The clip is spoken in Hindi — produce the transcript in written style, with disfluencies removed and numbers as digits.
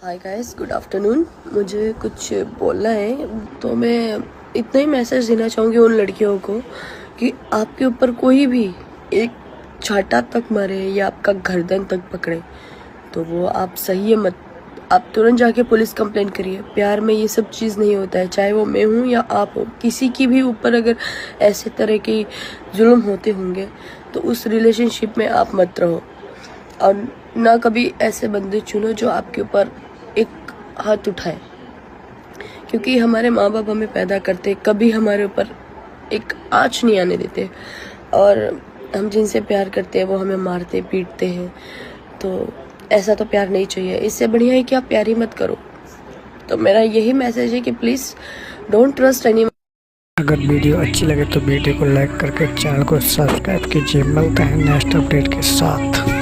Hi guys, good afternoon. मुझे कुछ बोलना है, तो मैं इतना ही मैसेज देना चाहूँगी उन लड़कियों को कि आपके ऊपर कोई भी एक छाता तक मारे या आपका गर्दन तक पकड़े तो वो आप सही है मत, आप तुरंत जाके पुलिस कंप्लेंट करिए। प्यार में ये सब चीज़ नहीं होता है, चाहे वो मैं हूँ या आप हो। किसी की भी ऊपर अगर ऐसे तरह की जुल्म होते होंगे तो उस रिलेशनशिप में आप मत रहो, और ना कभी ऐसे बंदे चुनो जो आपके ऊपर एक हाथ उठाए, क्योंकि हमारे माँ बाप हमें पैदा करते, कभी हमारे ऊपर एक आँच नहीं आने देते, और हम जिनसे प्यार करते हैं वो हमें मारते पीटते हैं। तो ऐसा तो प्यार नहीं चाहिए। इससे बढ़िया है कि आप प्यार ही मत करो। तो मेरा यही मैसेज है कि प्लीज़ डोंट ट्रस्ट एनी। अगर वीडियो अच्छी लगे तो वीडियो को लाइक करके चैनल को सब्सक्राइब कीजिए। मिलते हैं नेक्स्ट अपडेट के साथ।